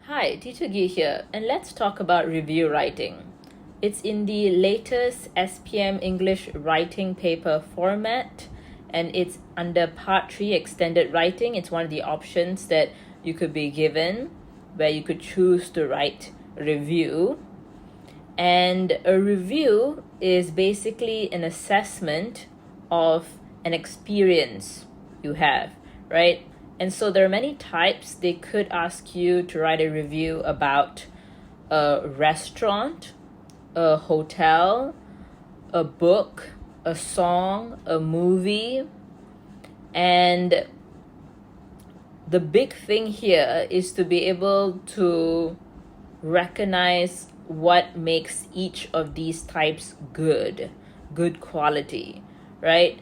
Hi, Teacher Gee here, and let's talk about review writing. It's in the latest SPM English writing paper format, and it's under Part 3 Extended Writing. It's one of the options that you could be given where you could choose to write a review. And a review is basically an assessment of an experience you have, right? And so there are many types. They could ask you to write a review about a restaurant, a hotel, a book, a song, a movie. And the big thing here is to be able to recognize what makes each of these types good quality, right?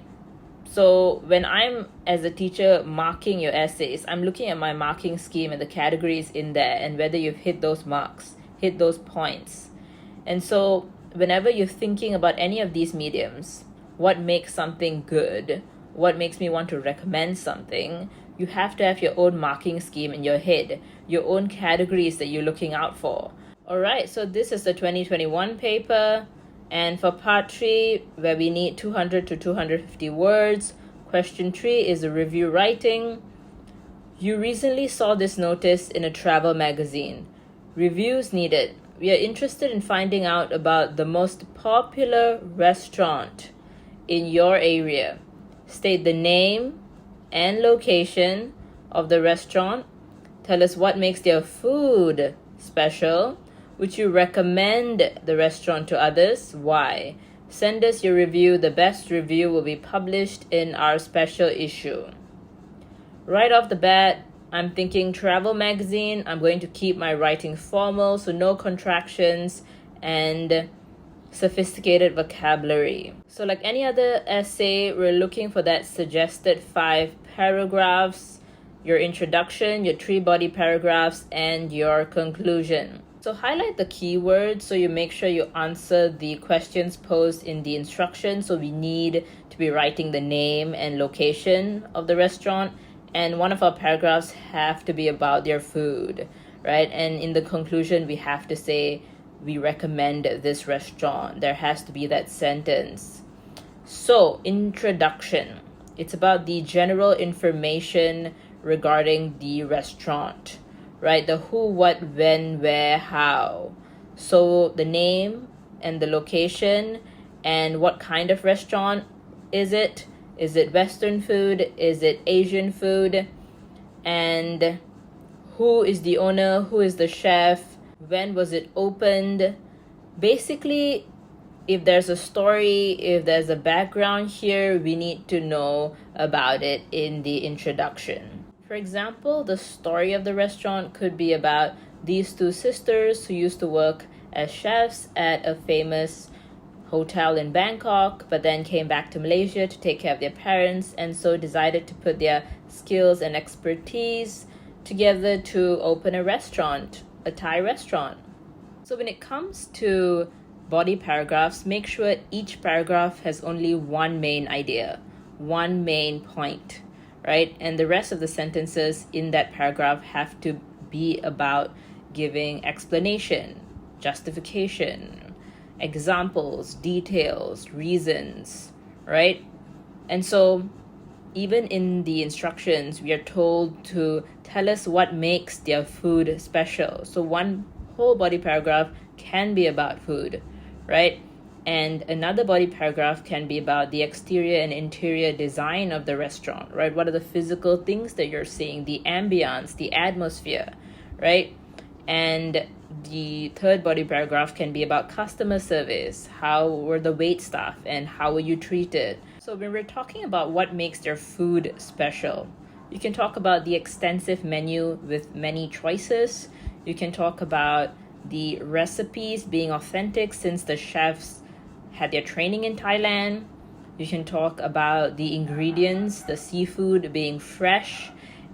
So when I'm, as a teacher, marking your essays, I'm looking at my marking scheme and the categories in there and whether you've hit those marks, hit those points. And so whenever you're thinking about any of these mediums, what makes something good, what makes me want to recommend something, you have to have your own marking scheme in your head, your own categories that you're looking out for. All right, so this is the 2021 paper. And for part 3, where we need 200 to 250 words, question 3 is a review writing. You recently saw this notice in a travel magazine. Reviews needed. We are interested in finding out about the most popular restaurant in your area. State the name and location of the restaurant. Tell us what makes their food special. Would you recommend the restaurant to others? Why? Send us your review. The best review will be published in our special issue. Right off the bat, I'm thinking travel magazine. I'm going to keep my writing formal, so no contractions and sophisticated vocabulary. So like any other essay, we're looking for that suggested 5 paragraphs, your introduction, your 3 body paragraphs, and your conclusion. So highlight the keywords so you make sure you answer the questions posed in the instructions. So we need to be writing the name and location of the restaurant, and one of our paragraphs have to be about their food, right? And in the conclusion, we have to say we recommend this restaurant. There has to be that sentence. So introduction, it's about the general information regarding the restaurant, right? The who, what, when, where, how. So the name and the location and what kind of restaurant is it? Is it Western food? Is it Asian food? And who is the owner? Who is the chef? When was it opened? Basically, if there's a story, if there's a background here, we need to know about it in the introduction. For example, the story of the restaurant could be about these 2 sisters who used to work as chefs at a famous hotel in Bangkok, but then came back to Malaysia to take care of their parents, and so decided to put their skills and expertise together to open a restaurant, a Thai restaurant. So when it comes to body paragraphs, make sure each paragraph has only one main idea, one main point, right? And the rest of the sentences in that paragraph have to be about giving explanation, justification, examples, details, reasons, right? And so even in the instructions, we are told to tell us what makes their food special. So one whole body paragraph can be about food, right? And another body paragraph can be about the exterior and interior design of the restaurant, right? What are the physical things that you're seeing, the ambience, the atmosphere, right? And the third body paragraph can be about customer service. How were the wait staff and how were you treated? So when we're talking about what makes their food special, you can talk about the extensive menu with many choices. You can talk about the recipes being authentic since the chefs had their training in Thailand. You can talk about the ingredients, the seafood being fresh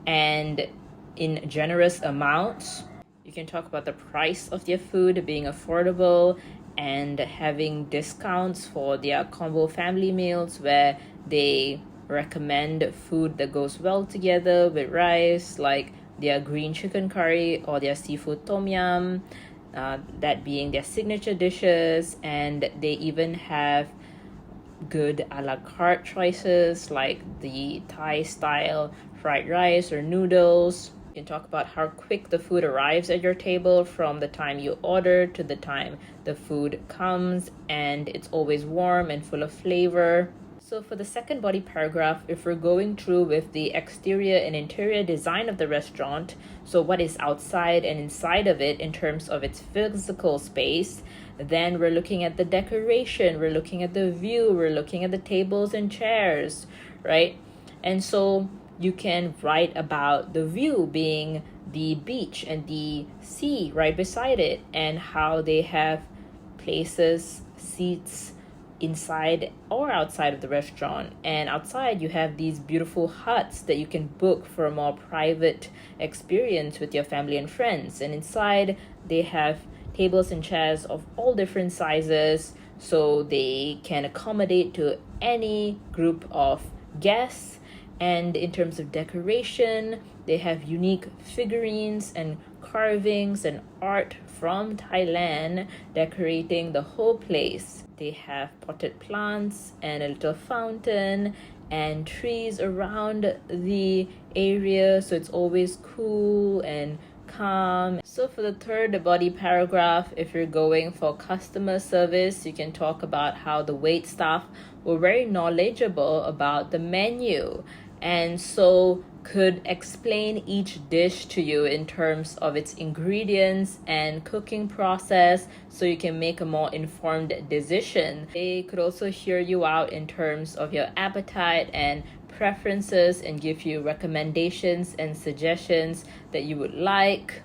and in generous amounts. You can talk about the price of their food being affordable and having discounts for their combo family meals where they recommend food that goes well together with rice, like their green chicken curry or their seafood tom yum, that being their signature dishes. And they even have good a la carte choices like the Thai style fried rice or noodles. You can talk about how quick the food arrives at your table from the time you order to the time the food comes, and it's always warm and full of flavor. So for the second body paragraph, if we're going through with the exterior and interior design of the restaurant, so what is outside and inside of it in terms of its physical space, then we're looking at the decoration, we're looking at the view, we're looking at the tables and chairs, right? And so you can write about the view being the beach and the sea right beside it, and how they have places, seats inside or outside of the restaurant. And outside you have these beautiful huts that you can book for a more private experience with your family and friends. And inside they have tables and chairs of all different sizes, so they can accommodate to any group of guests. And in terms of decoration, they have unique figurines and carvings and art from Thailand decorating the whole place. They have potted plants and a little fountain and trees around the area, so it's always cool and calm. So for the third body paragraph, if you're going for customer service, you can talk about how the wait staff were very knowledgeable about the menu, and so could explain each dish to you in terms of its ingredients and cooking process, so you can make a more informed decision. They could also hear you out in terms of your appetite and preferences and give you recommendations and suggestions that you would like.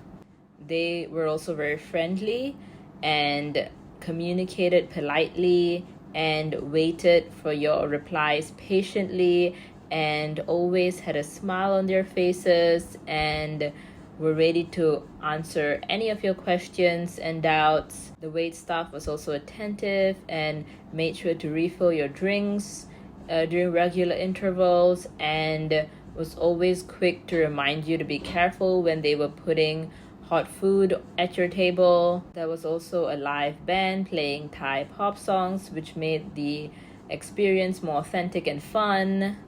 They were also very friendly and communicated politely and waited for your replies patiently, and always had a smile on their faces and were ready to answer any of your questions and doubts. The wait staff was also attentive and made sure to refill your drinks during regular intervals, and was always quick to remind you to be careful when they were putting hot food at your table. There was also a live band playing Thai pop songs, which made the experience more authentic and fun.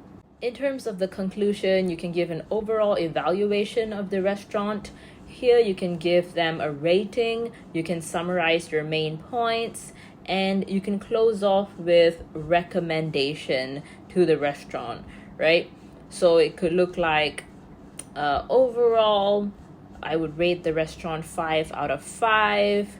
In terms of the conclusion, you can give an overall evaluation of the restaurant. Here you can give them a rating, you can summarize your main points, and you can close off with recommendation to the restaurant, right? So it could look like overall, I would rate the restaurant 5 out of 5.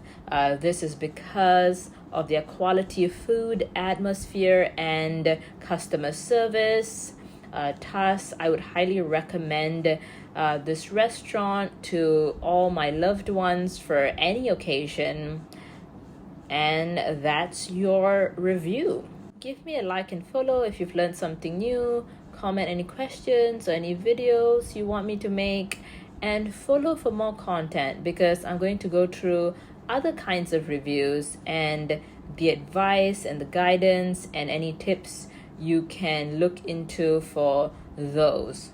This is because of their quality of food, atmosphere, and customer service. Thus, I would highly recommend this restaurant to all my loved ones for any occasion. And that's your review. Give me a like and follow if you've learned something new. Comment any questions or any videos you want me to make. And follow for more content, because I'm going to go through other kinds of reviews and the advice and the guidance and any tips you can look into for those.